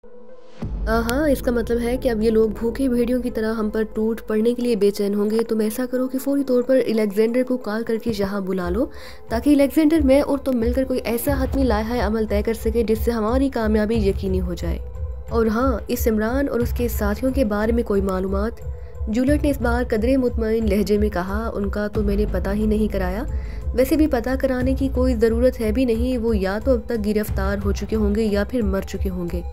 हाँ, इसका मतलब है कि अब ये लोग भूखे भेड़ियों की तरह हम पर टूट पड़ने के लिए बेचैन होंगे। तुम ऐसा करो कि फौरी तौर पर अलेक्जेंडर को कॉल करके यहाँ बुला लो, ताकि अलेक्जेंडर, मैं और तुम मिलकर कोई ऐसा हतमी लाहा अमल तय कर सके जिससे हमारी कामयाबी यकीनी हो जाए। और हाँ, इस इमरान और उसके साथियों के बारे में कोई मालूमात? जूलियट ने इस बार कदरे मुतमईन लहजे में कहा। उनका तो मैंने पता ही नहीं कराया। वैसे भी पता कराने की कोई ज़रूरत है भी नहीं, वो या तो अब तक गिरफ्तार हो चुके होंगे या फिर मर चुके होंगे।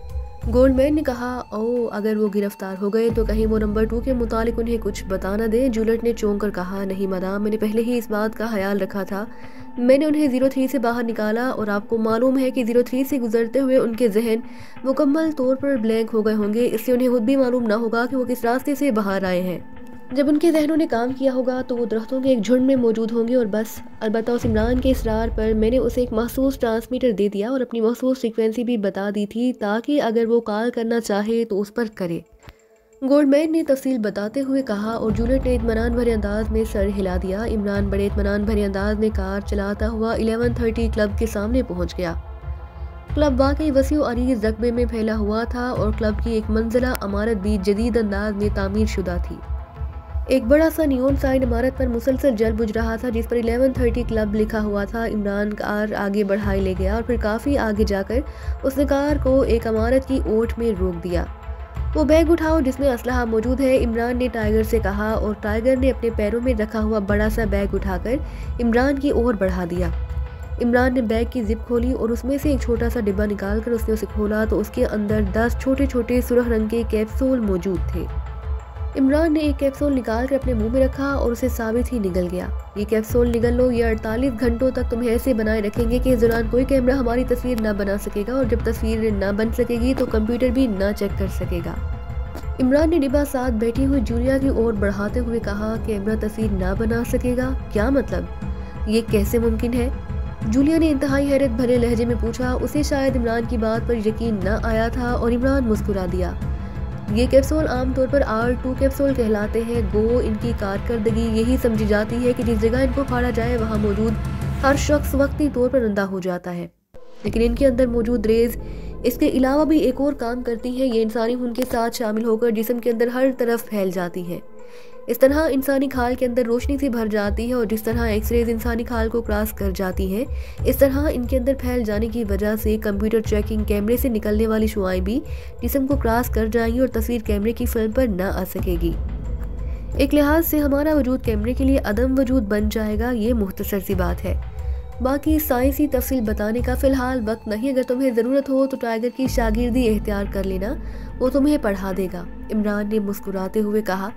गोल्डमैन ने कहा, ओ अगर वो गिरफ्तार हो गए तो कहीं वो नंबर 2 के मुतालिक उन्हें कुछ बता न दे। जूलियट ने चौंक कर कहा, नहीं मदाम, मैंने पहले ही इस बात का ख्याल रखा था। मैंने उन्हें 03 से बाहर निकाला और आपको मालूम है कि 03 से गुजरते हुए उनके जहन मुकम्मल तौर पर ब्लैंक हो गए होंगे, इसलिए उन्हें खुद भी मालूम ना होगा कि वो किस रास्ते से बाहर आए हैं। जब उनके जहनों ने काम किया होगा तो वो दरख्तों के एक झुंड में मौजूद होंगे और बस। अलबत्ता उस इमरान के इसरार पर मैंने उसे एक मखसूस ट्रांसमीटर दे दिया और अपनी मखसूस फ्रीक्वेंसी भी बता दी थी, ताकि अगर वो कॉल करना चाहे तो उस पर करे। गोल्डमैन ने तफसील बताते हुए कहा और जूलियट ने इत्मीनान भरे अंदाज में सर हिला दिया। इमरान बड़े इत्मीनान भरे अंदाज में कार चलाता हुआ 1130 क्लब के सामने पहुंच गया। क्लब वाकई वसी और अरीज रकबे में फैला हुआ था और क्लब की एक मंजिला इमारत भी जदीद अंदाज में तामीर शुदा थी। एक बड़ा सा नियॉन साइन इमारत पर मुसलसल जल बुझ रहा था, जिस पर 1130 क्लब लिखा हुआ था। इमरान कार आगे बढ़ाए ले गया और फिर काफ़ी आगे जाकर उसने कार को एक इमारत की ओट में रोक दिया। वो बैग उठाओ जिसमें असलहा मौजूद है, इमरान ने टाइगर से कहा और टाइगर ने अपने पैरों में रखा हुआ बड़ा सा बैग उठाकर इमरान की ओर बढ़ा दिया। इमरान ने बैग की जिप खोली और उसमें से एक छोटा सा डिब्बा निकालकर उसने उसे खोला तो उसके अंदर 10 छोटे छोटे सुरख रंग के कैप्सूल मौजूद थे। इमरान ने एक कैप्सूल निकाल कर अपने मुंह में रखा और उसे साबित ही निगल गया। ये कैप्सूल निगल लो, ये 48 घंटों तक तुम्हें ऐसे बनाए रखेंगे कि इस दौरान कोई कैमरा हमारी तस्वीर ना बना सकेगा और जब तस्वीर ना बन सकेगी तो कंप्यूटर भी ना चेक कर सकेगा। इमरान ने डिब्बा साथ बैठी हुई जूलिया की ओर बढ़ाते हुए कहा, कैमरा तस्वीर ना बना सकेगा? क्या मतलब? ये कैसे मुमकिन है? जूलिया ने इंतहाई हैरत भरे लहजे में पूछा। उसे शायद इमरान की बात पर यकीन न आया था और इमरान मुस्कुरा दिया। ये कैप्सूल आमतौर पर R2 कैप्सूल कहलाते हैं। गो इनकी कारकर्दगी यही समझी जाती है कि जिस जगह इनको फाड़ा जाए वहाँ मौजूद हर शख्स वक्ती तौर पर अंधा हो जाता है, लेकिन इनके अंदर मौजूद रेज इसके अलावा भी एक और काम करती हैं। ये इंसानी खून के साथ शामिल होकर जिस्म के अंदर हर तरफ फैल जाती हैं। इस तरह इंसानी खाल के अंदर रोशनी से भर जाती है और जिस तरह एक्सरेज इंसानी खाल को क्रॉस कर जाती हैं, इस तरह इनके अंदर फैल जाने की वजह से कंप्यूटर चेकिंग कैमरे से निकलने वाली शुआएं भी जिस्म को क्रॉस कर जाएंगी और तस्वीर कैमरे की फिल्म पर न आ सकेगी। एक लिहाज से हमारा वजूद कैमरे के लिए अदम वजूद बन जाएगा। ये मुख्तसर सी बात है, बाकी साइंसी तफसील बताने का फ़िलहाल वक्त नहीं। अगर तुम्हें ज़रूरत हो तो टाइगर की शागिर्दी इख्तियार कर लेना, वो तुम्हें पढ़ा देगा। इमरान ने मुस्कुराते हुए कहा,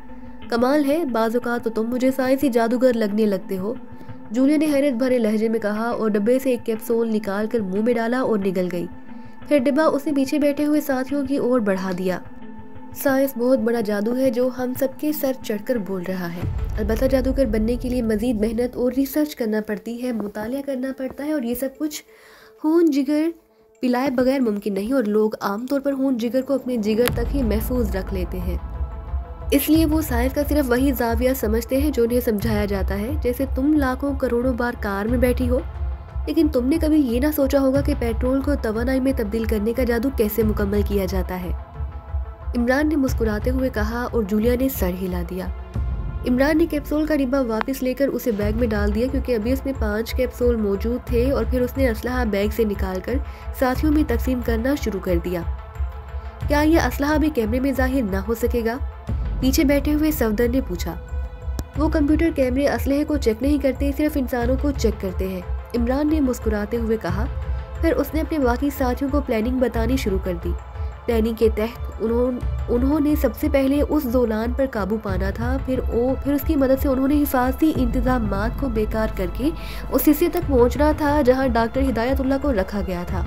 कमाल है, बाज़-औक़ात तो तुम मुझे साइंसी जादूगर लगने लगते हो। जूलिया ने हैरत भरे लहजे में कहा और डब्बे से एक कैप्सूल निकाल कर मुँह में डाला और निकल गई। फिर डिब्बा उसने पीछे बैठे हुए साथियों की ओर बढ़ा दिया। साइंस बहुत बड़ा जादू है जो हम सबके सर चढ़कर बोल रहा है। अलबत्ता जादूगर बनने के लिए मज़ीद मेहनत और रिसर्च करना पड़ती है, मुतालिया करना पड़ता है और ये सब कुछ खून जिगर पिलाए बगैर मुमकिन नहीं। और लोग आमतौर पर खून जिगर को अपने जिगर तक ही महफूज रख लेते हैं, इसलिए वो साइंस का सिर्फ वही जाविया समझते हैं जो उन्हें समझाया जाता है। जैसे तुम लाखों करोड़ों बार कार में बैठी हो, लेकिन तुमने कभी ये ना सोचा होगा कि पेट्रोल को तवानाई में तब्दील करने का जादू कैसे मुकम्मल किया जाता है। इमरान ने मुस्कुराते हुए कहा और जूलिया ने सर हिला दिया। इमरान ने कैप्सूल का डिब्बा वापस लेकर उसे बैग में डाल दिया, क्योंकि अभी उसमें 5 कैप्सूल मौजूद थे। और फिर उसने असलहा बैग से निकालकर साथियों में तकसीम करना शुरू कर दिया। क्या यह असलहा भी कैमरे में जाहिर ना हो सकेगा? पीछे बैठे हुए सफदर ने पूछा। वो कंप्यूटर कैमरे असलहे को चेक नहीं करते, सिर्फ इंसानों को चेक करते हैं, इमरान ने मुस्कुराते हुए कहा। फिर उसने अपने बाकी साथियों को प्लानिंग बतानी शुरू कर दी। प्लानिंग के तहत उन्होंने सबसे पहले उस ज़ोलान पर काबू पाना था। फिर उसकी मदद से उन्होंने हिफाजती इंतजामात को बेकार करके उस हिस्से तक पहुंचना था जहां डॉक्टर हिदायतुल्लाह को रखा गया था।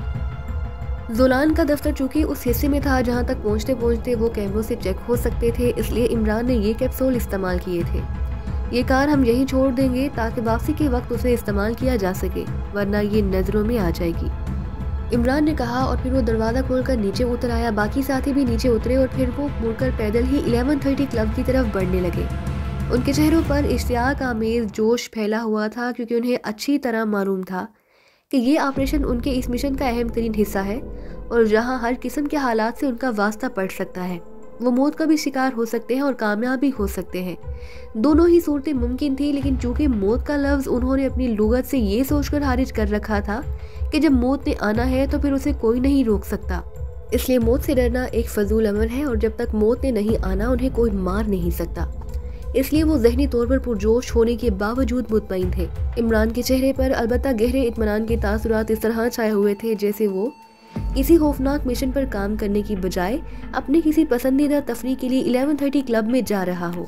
ज़ोलान का दफ्तर चूंकि उस हिस्से में था जहां तक पहुंचते पहुंचते वो कैमरों से चेक हो सकते थे, इसलिए इमरान ने ये कैप्सूल इस्तेमाल किए थे। ये कार हम यहीं छोड़ देंगे ताकि वापसी के वक्त उसे इस्तेमाल किया जा सके, वरना ये नज़रों में आ जाएगी, इमरान ने कहा। और फिर वो दरवाज़ा खोलकर नीचे उतर आया। बाकी साथी भी नीचे उतरे और फिर वो मुड़कर पैदल ही 1130 क्लब की तरफ बढ़ने लगे। उनके चेहरों पर इश्तियाक आमेज जोश फैला हुआ था, क्योंकि उन्हें अच्छी तरह मालूम था कि ये ऑपरेशन उनके इस मिशन का अहम तरीन हिस्सा है और जहाँ हर किस्म के हालात से उनका वास्ता पड़ सकता है। वो मौत का भी शिकार हो सकते हैं और कामयाब भी हो सकते हैं। दोनों ही सूरतें मुमकिन थी, लेकिन चूंकि मौत का लफ्ज उन्होंने अपनी लुगत से ये सोचकर खारिज कर रखा था कि जब मौत ने आना है तो फिर उसे कोई नहीं रोक सकता, इसलिए मौत से डरना एक फजूल अमल है और जब तक मौत ने नहीं आना उन्हें कोई मार नहीं सकता। इसलिए वो ज़हनी तौर पर पुरजोश होने के बावजूद मुतमईन थे। इमरान के चेहरे पर अलबत्ता गहरे इत्मीनान के तासुरात इस तरह छाए हुए थे जैसे वो किसी खौफनाक मिशन पर काम करने की बजाय अपने किसी पसंदीदा तफरीह के लिए 11:30 क्लब में जा रहा हो।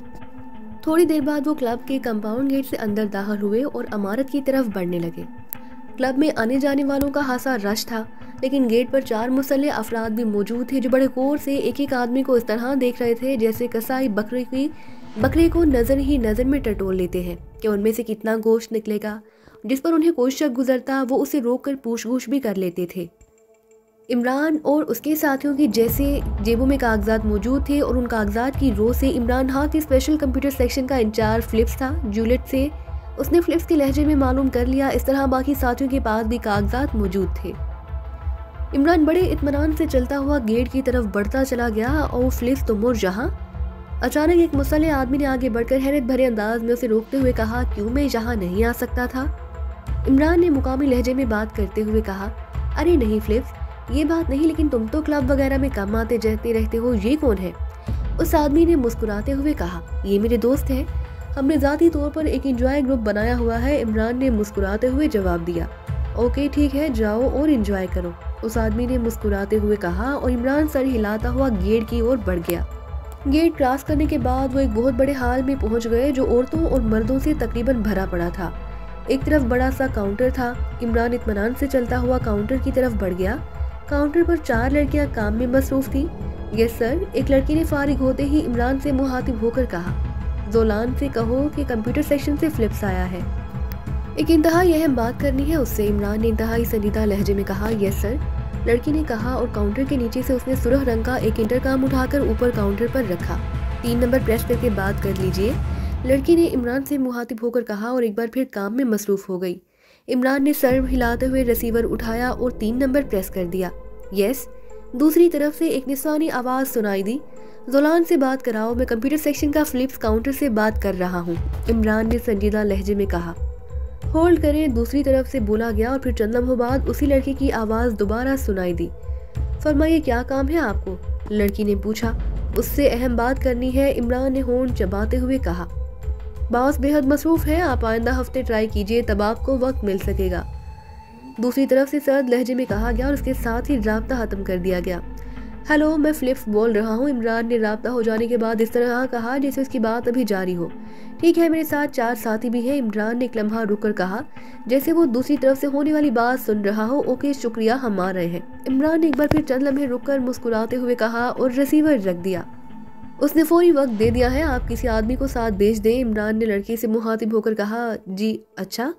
थोड़ी देर बाद वो क्लब के कंपाउंड गेट से अंदर दाखिल हुए और इमारत की तरफ बढ़ने लगे। क्लब में आने जाने वालों का खासा रश था, लेकिन गेट पर 4 मुसल्लह अफराद भी मौजूद थे जो बड़े गौर से एक एक आदमी को इस तरह देख रहे थे जैसे कसाई बकरे को नजर ही नजर में टटोल लेते हैं कि उनमें से कितना गोश्त निकलेगा। जिस पर उन्हें कोई शक गुजरता वो उसे रोककर पूछगछ भी कर लेते थे। इमरान और उसके साथियों की जैसे जेबों में कागजात मौजूद थे और उन कागजात की रो से इमरान हाथ के स्पेशल कंप्यूटर सेक्शन का इंचार्ज फिलिप्स था। जूलियट से उसने फिलिप्स के लहजे में मालूम कर लिया। इस तरह बाकी साथियों के पास भी कागजात मौजूद थे। इमरान बड़े इत्मीनान से चलता हुआ गेट की तरफ बढ़ता चला गया और फिलिप्स तो मुड़ जहाँ। अचानक एक मुसल्लह आदमी ने आगे बढ़कर हैरत भरे अंदाज में उसे रोकते हुए कहा, क्यों मैं यहाँ नहीं आ सकता था? इमरान ने मुकामी लहजे में बात करते हुए कहा, अरे नहीं फिलिप्स, ये बात नहीं, लेकिन तुम तो क्लब वगैरह में कम आते जाते रहते हो, ये कौन है? उस आदमी ने मुस्कुराते हुए कहा, ये मेरे दोस्त हैं, हमने ज़ाती तौर पर एक एंजॉय ग्रुप बनाया हुआ है। इमरान ने मुस्कुराते हुए जवाब दिया, ओके ठीक है, जाओ और एंजॉय करो। उस आदमी ने मुस्कुराते हुए कहा और इमरान सर हिलाता हुआ गेट की ओर बढ़ गया। गेट क्रॉस करने के बाद वो एक बहुत बड़े हाल में पहुंच गए जो औरतों और मर्दों से तकरीबन भरा पड़ा था। एक तरफ बड़ा सा काउंटर था। इमरान इत्मीनान से चलता हुआ काउंटर की तरफ बढ़ गया। काउंटर पर 4 लड़कियां काम में मसरूफ थी। यस सर, एक लड़की ने फारिग होते ही इमरान से मुखातिब होकर कहा, जोलान से कहो कि कंप्यूटर सेक्शन से फिलिप्स आया है, एक इंतहाई अहम बात करनी है उससे। इमरान ने इंतहाई संजीदा लहजे में कहा, यस सर, लड़की ने कहा और काउंटर के नीचे से उसने सुरख रंग का एक इंटरकॉम उठाकर ऊपर काउंटर पर रखा। 3 नंबर प्रेस करके बात कर लीजिए, लड़की ने इमरान से मुखातिब होकर कहा और एक बार फिर काम में मसरूफ हो गई। इमरान ने सर हिलाते हुए रिसीवर उठाया और 3 नंबर प्रेस कर दिया। यस। दूसरी तरफ से एक निस्वानी आवाज़ सुनाई दी, जोलान से बात कराओ, मैं कंप्यूटर सेक्शन का फिलिप्स काउंटर से बात कर रहा हूँ। इमरान ने संजीदा लहजे में कहा। होल्ड करें, दूसरी तरफ से बोला गया और फिर चंद लम्हों बाद उसी लड़की की आवाज़ दोबारा सुनाई दी। फरमाइए क्या काम है आपको? लड़की ने पूछा। उससे अहम बात करनी है, इमरान ने होंठ चबाते हुए कहा। बॉस बेहद मसरूफ है, आप आइंदा हफ्ते ट्राई कीजिए, तब आपको वक्त मिल सकेगा। दूसरी तरफ से सर्द लहजे में कहा गया और उसके साथ ही राब्ता खत्म कर दिया गया। हेलो, मैं फिलिप्स बोल रहा हूँ। इमरान ने राब्ता हो जाने के बाद इस तरह कहा जैसे उसकी बात अभी जारी हो। ठीक है, मेरे साथ 4 साथी भी हैं। इमरान ने एक लम्हा रुककर कहा जैसे वो दूसरी तरफ से होने वाली बात सुन रहा हो। ओके शुक्रिया, हम आ रहे हैं। इमरान ने एक बार फिर चंद लम्हे रुककर मुस्कुराते हुए कहा और रिसीवर रख दिया। उसने फौरी वक्त दे दिया है, आप किसी आदमी को साथ भेज दें। इमरान ने लड़की से मुखातिब होकर कहा। जी अच्छा,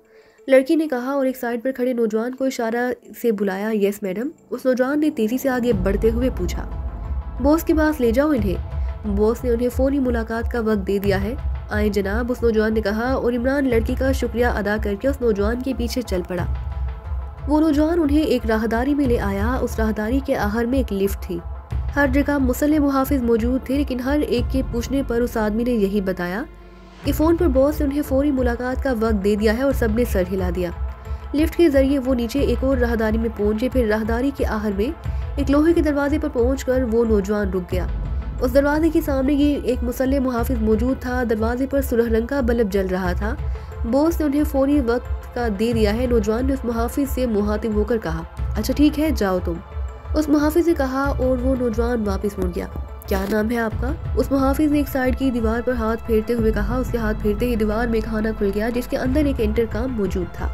लड़की ने कहा और एक साइड पर खड़े नौजवान को इशारा से बुलाया। Yes madam. उस नौजवान ने तेजी से आगे बढ़ते हुए पूछा, बॉस के पास ले जाओ इन्हें। बॉस ने उन्हें फौरी मुलाकात का वक्त दे दिया है। आए जनाब, उस नौजवान ने कहा और इमरान लड़की का शुक्रिया अदा करके उस नौजवान के पीछे चल पड़ा। वो नौजवान उन्हें एक राहदारी में ले आया। उस राहदारी के आखिर में एक लिफ्ट थी। हर जगह मुसल्ले मुहाफिज मौजूद थे, लेकिन हर एक के पूछने पर उस आदमी ने यही बताया कि फ़ोन पर बॉस ने उन्हें फौरी मुलाकात का वक्त दे दिया है और सबने सर हिला दिया। लिफ्ट के जरिए वो नीचे एक और राहदारी में पहुंचे। फिर राहदारी के आखिर में एक लोहे के दरवाजे पर पहुंचकर वो नौजवान रुक गया। उस दरवाजे के सामने ही एक मुसल्ले मुहाफिज मौजूद था। दरवाजे पर सुरख रंग का बल्ब जल रहा था। बॉस ने उन्हें फौरी वक्त का दे दिया है। नौजवान ने उस मुहाफिज से मुखातिब होकर कहा, अच्छा ठीक है, जाओ तुम। उस मुहाफिज ने कहा और वो नौजवान वापस मुड़ गया। क्या नाम है आपका? उस मुहाफिज ने एक साइड की दीवार पर हाथ फेरते हुए कहा। उसके हाथ फेरते ही दीवार में खाना खुल गया जिसके अंदर एक इंटरकॉम मौजूद था।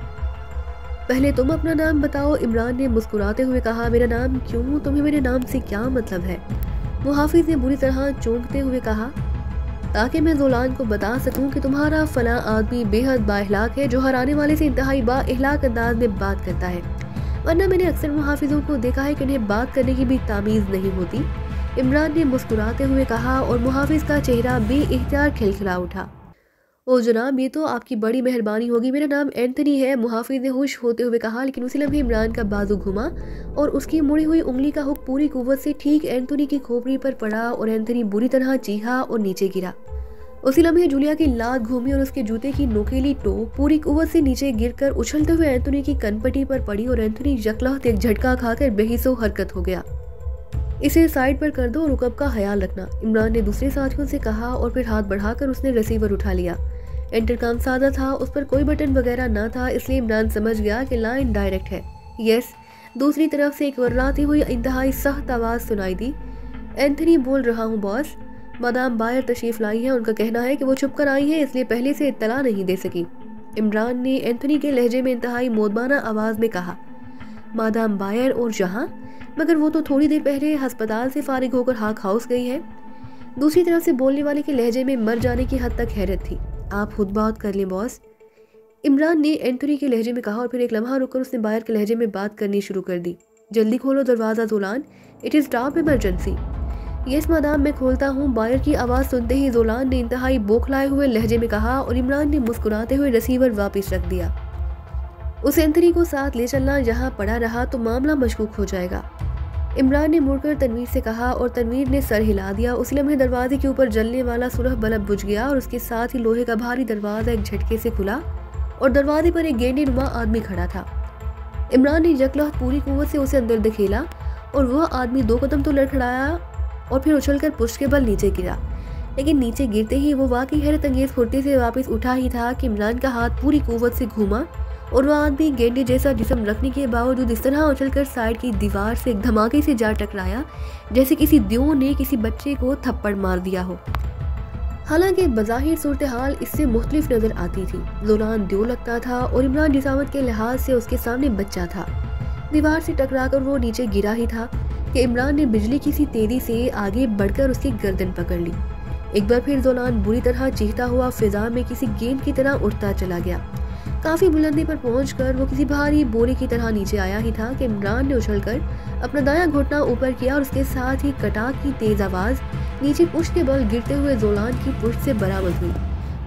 पहले तुम अपना नाम बताओ। इमरान ने मुस्कुराते हुए कहा। मेरा नाम क्यों? तुम्हें मेरे नाम से क्या मतलब है? मुहाफिज ने बुरी तरह चौंकते हुए कहा, ताकि मैं जोलान को बता सकूं कि तुम्हारा फला आदमी बेहद बाइखलाक है जो हर आने वाले से इंतहाई बाइखलाक अंदाज में बात करता है, वरना मैंने अक्सर मुहाफिजों को देखा है कि उन्हें बात करने की भी तामीज़ नहीं होती। इमरान ने मुस्कुराते हुए कहा और मुहाफिज का चेहरा बेइख्तियार खिलखिला उठा। ओ जनाब, ये तो आपकी बड़ी मेहरबानी होगी, मेरा नाम एंथनी है, मुहाफिज ने होश होते हुए कहा। लेकिन उसी लम्हे इमरान का बाजू घुमा और उसकी मुड़ी हुई उंगली का हुक पूरी कुव्वत से ठीक एंथनी की खोपड़ी पर पड़ा और एंथनी बुरी तरह चीखा और नीचे गिरा। उसी लम्हे जूलिया की लात घूमी और उसके जूते की नोकेली टो पूरी कुव्वत से नीचे गिरकर उछलते हुए एंथनी की कनपट्टी पर पड़ी और एंथनी यकलहत एक झटका खाकर बेहिसो हरकत हो गया। इसे साइड पर कर दो और रुकब का ख्याल रखना, इमरान ने दूसरे साथियों से कहा और फिर हाथ बढ़ाकर उसने रिसीवर उठा लिया। इंटरकॉम सादा था, उस पर कोई बटन वगैरह ना था, इसलिए इमरान समझ गया कि लाइन डायरेक्ट है। यस। दूसरी तरफ से एक वर्राती हुई इंतहाई सख्त आवाज़ सुनाई दी। एंथनी बोल रहा हूँ बॉस, मादाम बायर तशरीफ लाई है, उनका कहना है कि वो छुप कर आई है, इसलिए पहले से इत्तला नहीं दे सकी। इमरान ने एंथनी के लहजे में इंतहाई मोदबाना आवाज़ में कहा, मादाम बायर और जहाँ, मगर वो तो थोड़ी देर पहले अस्पताल से फारिग होकर हाक हाउस गई है। दूसरी तरफ से बोलने वाले के लहजे में मर जाने की हद तक हैरत थी। आप खुद बात कर लें बॉस, इमरान ने एंथनी के लहजे में कहा और फिर एक लम्हा रुककर उसने बायर के लहजे में बात करनी शुरू कर दी। जल्दी खोलो दरवाज़ा जोलान, it is top emergency. Yes madam, मैं खोलता हूँ, बायर की आवाज़ सुनते ही जोलान ने इंतहाई बौखलाए हुए लहजे में कहा और इमरान ने मुस्कुराते हुए रिसीवर वापस रख दिया। उस एंथनी को साथ ले चलना, यहाँ पड़ा रहा तो मामला मशकूक हो जाएगा। इमरान ने मुड़कर तनवीर से कहा और तनवीर ने सर हिला दिया। उसी लम्हे दरवाजे के ऊपर जलने वाला सुरह बल्ब बुझ गया और उसके साथ ही लोहे का भारी दरवाजा एक झटके से खुला और दरवाजे पर एक गेंडे नुमा आदमी खड़ा था। इमरान ने यकलहत पूरी कुव्वत से उसे अंदर धकेला और वह आदमी 2 कदम तो लड़खड़ाया और फिर उछलकर पुष्ट के बल नीचे गिरा। लेकिन नीचे गिरते ही वो वाकई हैरत अंगेज फुर्ती से वापस उठा ही था कि इमरान का हाथ पूरी कुव्वत से घूमा और वह आदमी गेंडे जैसा जिस्म रखने के बावजूद इस तरह उछलकर साइड की दीवार से एक धमाके से जा टकराया जैसे किसी द्यों ने किसी बच्चे को थप्पड़ मार दिया हो। हालांकि बज़ाहिर सूरत हाल इससे मुख्तलिफ नजर आती थी। जोलान द्यो लगता था और इमरान जिसामत के लिहाज से उसके सामने बच्चा था। दीवार से टकराकर वो नीचे गिरा ही था कि इमरान ने बिजली की सी तेजी से आगे बढ़कर उसकी गर्दन पकड़ ली। एक बार फिर जोलान बुरी तरह चीखता हुआ फिजा में किसी गेंद की तरह उड़ता चला गया। काफी बुलंदी पर पहुंचकर वो किसी भारी बोरे की तरह नीचे आया ही था कि इमरान ने उछलकर अपना दायां घुटना ऊपर किया और उसके साथ ही कटाक की तेज आवाज नीचे पुष्ट के बल गिरते हुए जोलान की पुष्ट से बरामद हुई।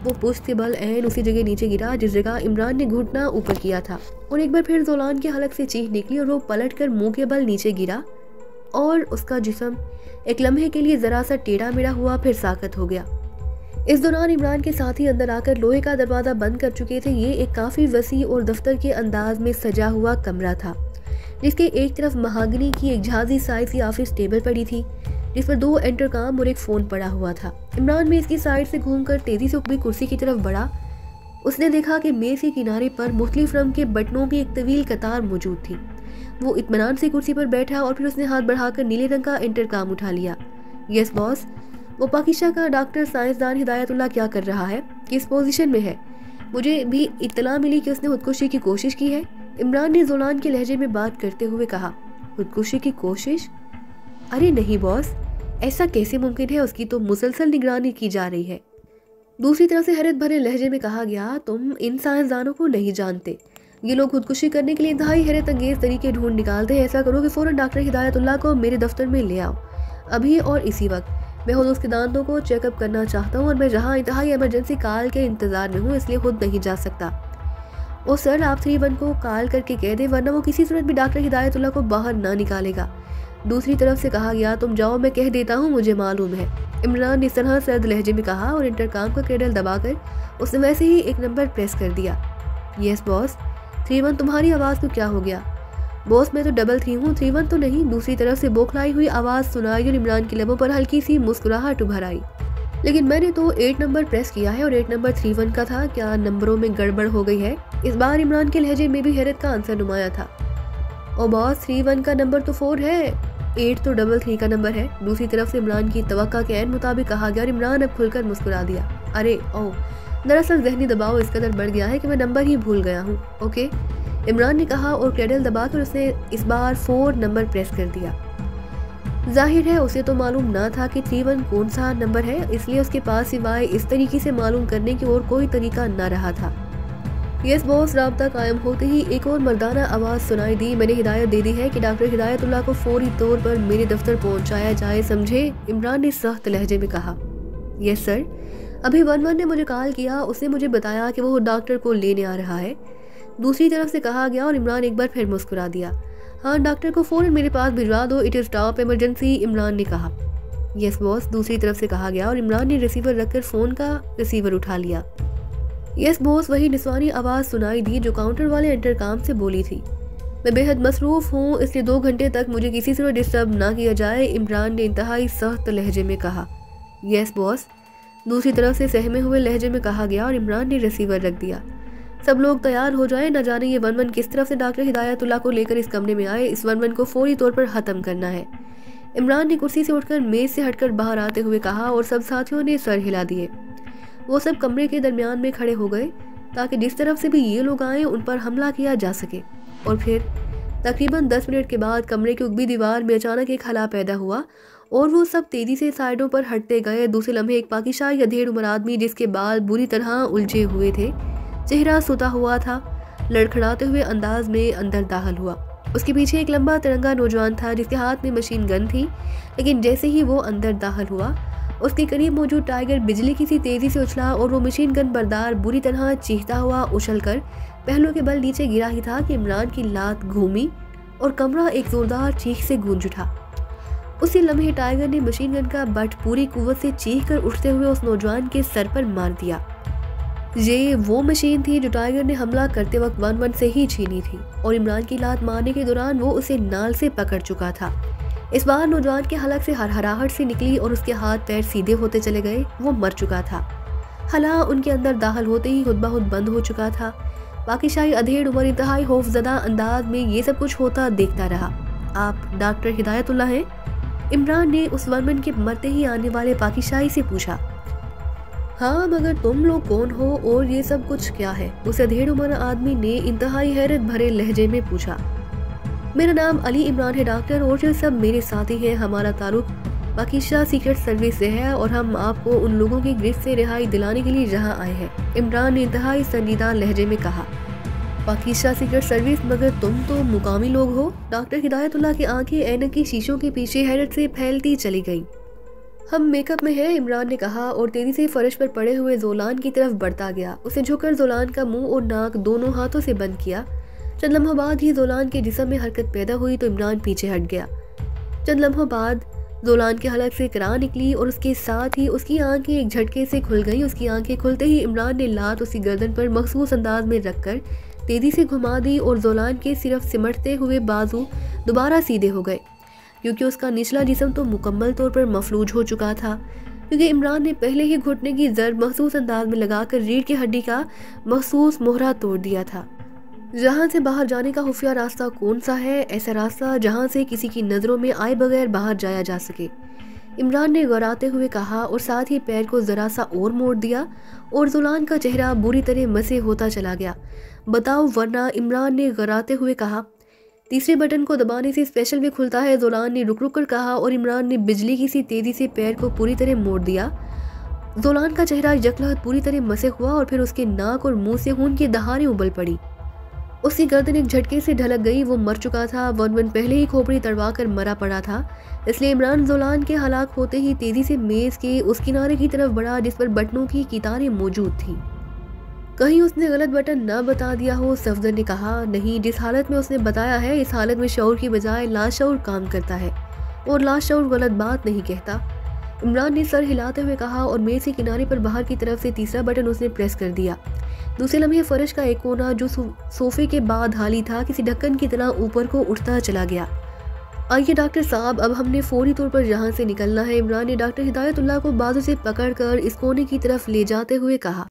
वो पुष्ट के बल ऐन उसी जगह नीचे गिरा जिस जगह इमरान ने घुटना ऊपर किया था और एक बार फिर जोलान के हलक से चीख निकली और वो पलटकर मुंह के बल नीचे गिरा और उसका जिस्म एक लम्हे के लिए जरा सा टेढ़ा मेढ़ा हुआ, फिर साकत हो गया। इस दौरान इमरान के साथी अंदर आकर लोहे का दरवाजा बंद कर चुके थे। ये एक काफी वसी और दफ्तर के अंदाज में सजा हुआ कमरा था जिसके एक तरफ महागनी की एक झाजी साइज की ऑफिस टेबल पड़ी थी जिस पर 2 इंटरकॉम और एक फोन पड़ा हुआ था। इमरान में इसकी साइड से घूमकर तेजी से उठी कुर्सी की तरफ बढ़ा। उसने देखा कि मेज के किनारे पर मुख्तलिफ रंग के बटनों की एक तवील कतार मौजूद थी। वो इत्मीनान से कुर्सी पर बैठा और फिर उसने हाथ बढ़ाकर नीले रंग का इंटरकॉम उठा लिया। यस बॉस, वो पाकिस्तान का डॉक्टर साइंसदान हिदायतुल्लाह क्या कर रहा है, किस पोजीशन में है? मुझे भी इत्तला मिली कि उसने खुदकुशी की कोशिश की है, इमरान ने जोलान के लहजे में बात करते हुए कहा। खुदकुशी की कोशिश? अरे नहीं बॉस, ऐसा कैसे मुमकिन है, उसकी तो मुसलसल निगरानी की जा रही है। दूसरी तरफ से हैरत भरे लहजे में कहा गया, तुम इन साइंसदानों को नहीं जानते। ये लोग खुदकुशी करने के लिए इंतहाई हैरत अंगेज तरीके ढूंढ निकालते हैं। ऐसा करो कि फौरन डॉक्टर हिदायतुल्लाह को मेरे दफ्तर में ले आओ, अभी और इसी वक्त। मैं खुद उसके दांतों को चेकअप करना चाहता हूँ और मैं जहाँ इंतहाई इमरजेंसी कॉल के इंतजार में हूँ, इसलिए खुद नहीं जा सकता। ओ सर, आप 31 को कॉल करके कह दें, वरना वो किसी सूरत भी डॉक्टर हिदायतुल्लाह को बाहर ना निकालेगा। दूसरी तरफ से कहा गया, तुम जाओ, मैं कह देता हूँ, मुझे मालूम है। इमरान ने इस तरह सर्द लहजे में कहा और इंटरकॉम का क्रेडल दबाकर उसने वैसे ही एक नंबर प्रेस कर दिया। Yes boss. 31, तुम्हारी आवाज़ को क्या हो गया? बॉस, मैं तो 33 हूँ, 31 तो नहीं। दूसरी तरफ से बौखलाई हुई आवाज़ सुनाई और इमरान के लबों पर हल्की सी मुस्कुराहट उभर आई। लेकिन मैंने तो 8 नंबर प्रेस किया है और 8 नंबर 31 का था, क्या नंबरों में गड़बड़ हो गई है? इस बार इमरान के लहजे में भी हैरत का आंसर नुमाया था। और बॉस, 31 का नंबर तो 4 है, 8 तो 33 का नंबर है। दूसरी तरफ से इमरान की तवक्का के ऐन मुताबिक कहा गया और इमरान अब खुलकर मुस्कुरा दिया। अरे ओ, दरअसल जहनी दबाव इस कदर बढ़ गया है कि मैं नंबर ही भूल गया हूँ। ओके, इमरान ने कहा और क्रेडल दबाकर उसने इस बार 4 नंबर प्रेस कर दिया। जाहिर है उसे तो मालूम ना था कि 31 कौन सा नंबर है, इसलिए उसके पास सिवाय इस तरीके से मालूम करने की और कोई तरीका ना रहा था। यस बॉस, राब्ता कायम होते ही एक और मर्दाना आवाज़ सुनाई दी। मैंने हिदायत दे दी है कि डॉक्टर हिदायतुल्लाह को फौरी तौर पर मेरे दफ्तर पहुंचाया जाए, समझे? इमरान ने सख्त लहजे में कहा। यस सर, अभी 11 ने मुझे कॉल किया, उसने मुझे बताया कि वो डॉक्टर को लेने आ रहा है, दूसरी तरफ से कहा गया और इमरान एक बार फिर मुस्कुरा दिया। हाँ, डॉक्टर को फ़ौरन मेरे पास भिजवा दो, it is top emergency, Imran ने कहा। यस बॉस, दूसरी तरफ से कहा गया और इमरान ने रिसीवर रखकर फ़ोन का रिसीवर उठा लिया। यस बॉस, वही निस्वानी आवाज़ सुनाई दी जो काउंटर वाले इंटरकॉम से बोली थी। मैं बेहद मसरूफ़ हूँ, इसलिए 2 घंटे तक मुझे किसी से डिस्टर्ब ना किया जाए, इमरान ने इंतहाई सख्त लहजे में कहा। यस बॉस, दूसरी तरफ से सहमे हुए लहजे में कहा गया और इमरान ने रिसीवर रख दिया। सब लोग तैयार हो जाए, न जाने ये 11 किस तरफ से डॉक्टर हिदायतुल्लाह को लेकर इस कमरे में आए। इस 11 को फौरी तौर पर ख़त्म करना है। इमरान ने कुर्सी से उठकर मेज़ से हटकर बाहर आते हुए कहा और सब साथियों ने सर हिला दिए। वो सब कमरे के दरमियान में खड़े हो गए ताकि जिस तरफ से भी ये लोग आए उन पर हमला किया जा सके। और फिर तकरीबन 10 मिनट के बाद कमरे की उगवी दीवार में अचानक एक खला पैदा हुआ और वो सब तेजी से साइडों पर हटते गए। दूसरे लम्हे एक पाकिस्तानी अधेड़ उम्र आदमी जिसके बाल बुरी तरह उलझे हुए थे, चेहरा सुता हुआ था, लड़खड़ाते हुए अंदाज में अंदर दाखिल हुआ। उसके पीछे एक लंबा तिरंगा नौजवान था जिसके हाथ में मशीन गन थी, लेकिन जैसे ही वो अंदर दाखिल हुआ उसके करीब मौजूद टाइगर बिजली की सी तेजी से उछला और वो मशीन गन बरदार बुरी तरह चीखता हुआ उछलकर पहलू के बल नीचे गिरा ही था कि इमरान की लात घूमी और कमरा एक जोरदार चीख से गूंज उठा। उसी लम्हे टाइगर ने मशीन गन का बट पूरी कुव्वत से चीख कर उठते हुए उस नौजवान के सर पर मार दिया। ये वो मशीन थी जो टाइगर ने हमला करते वक्त 11 से ही छीनी थी और इमरान की लात मारने के दौरान वो उसे नाल से पकड़ चुका था। इस बार नौजवान के हलक से हरहराहट से निकली और उसके हाथ पैर सीधे होते चले गए। वो मर चुका था। हला उनके अंदर दाखिल होते ही खुद ब खुद बंद हो चुका था। पाकिस्तानी अधेड़ उमर इंतहाई खौफजदा अंदाज में ये सब कुछ होता देखता रहा। आप डॉक्टर हिदायतुल्लाह हैं? इमरान ने उस 11 के मरते ही आने वाले पाकिस्तानी से पूछा। हाँ, मगर तुम लोग कौन हो और ये सब कुछ क्या है? उस अधेड़ उम्र आदमी ने इंतहाई हैरत भरे लहजे में पूछा। मेरा नाम अली इमरान है डॉक्टर, और जो सब मेरे साथी हैं। हमारा ताल्लुक पाकिस्तान सीक्रेट सर्विस से है और हम आपको उन लोगों की गिरफ्त से रिहाई दिलाने के लिए यहाँ आए हैं, इमरान ने इंतहाई संजीदा लहजे में कहा। Pakistan secret service? मगर तुम तो मुकामी लोग हो। डॉक्टर हिदायतुल्लाह की आंखें ऐनक की शीशों के पीछे हैरत से फैलती चली गईं। हम मेकअप में हैं, इमरान ने कहा और तेजी से फर्श पर पड़े हुए जोलान की तरफ बढ़ता गया। उसे झुककर जोलान का मुंह और नाक दोनों हाथों से बंद किया। चंद लम्हों बाद ही जोलान के जिस्म में हरकत पैदा हुई तो इमरान पीछे हट गया। चंद लम्हों बाद जोलान के हलक से करा निकली और उसके साथ ही उसकी आंखें एक झटके से खुल गईं। उसकी आंखें खुलते ही इमरान ने लात उसकी गर्दन पर मखसूस अंदाज में रखकर तेजी से घुमा दी और जोलान के सिर्फ सिमटते हुए बाजू दोबारा सीधे हो गए, क्योंकि उसका निचला जिस्म तो मुकम्मल तौर पर मफलूज हो चुका था, क्योंकि इमरान ने पहले ही घुटने की जर्ब मखसूस अंदाज में लगाकर रीढ़ की हड्डी का मखसूस मोहरा तोड़ दिया था। जहां से बाहर जाने का खुफिया रास्ता कौन सा है? ऐसा रास्ता जहां से किसी की नज़रों में आए बगैर बाहर जाया जा सके, इमरान ने गराते हुए कहा और साथ ही पैर को ज़रा सा और मोड़ दिया और जोलान का चेहरा बुरी तरह मसे होता चला गया। बताओ वरना, इमरान ने गराते हुए कहा। तीसरे बटन को दबाने से स्पेशल भी खुलता है, जोलान ने रुक रुक कर कहा और इमरान ने बिजली की सी तेजी से पैर को पूरी तरह मोड़ दिया। जोलान का चेहरा यकलहत पूरी तरह मसे हुआ और फिर उसके नाक और मुंह से खून की दहारें उबल पड़ी। उसकी गर्दन एक झटके से ढलक गई। वो मर चुका था। 11 पहले ही खोपड़ी तड़वा कर मरा पड़ा था, इसलिए इमरान जोलान के हलाक होते ही तेजी से मेज के उस किनारे की तरफ बढ़ा जिस पर बटनों की कितारें मौजूद थी। कहीं उसने गलत बटन ना बता दिया हो, सफदर ने कहा। नहीं, जिस हालत में उसने बताया है इस हालत में शऊर की बजाय लाशऊर काम करता है और लाशऊर गलत बात नहीं कहता, इमरान ने सर हिलाते हुए कहा और मेज के किनारे पर बाहर की तरफ से तीसरा बटन उसने प्रेस कर दिया। दूसरे लम्हे फर्श का एक कोना जो सोफे के बाद हाली था किसी ढक्कन की तरह ऊपर को उठता चला गया। आइए डॉक्टर साहब, अब हमने फौरी तौर पर यहाँ से निकलना है, इमरान ने डॉक्टर हिदायतुल्लाह को बाजू से पकड़कर इस कोने की तरफ ले जाते हुए कहा।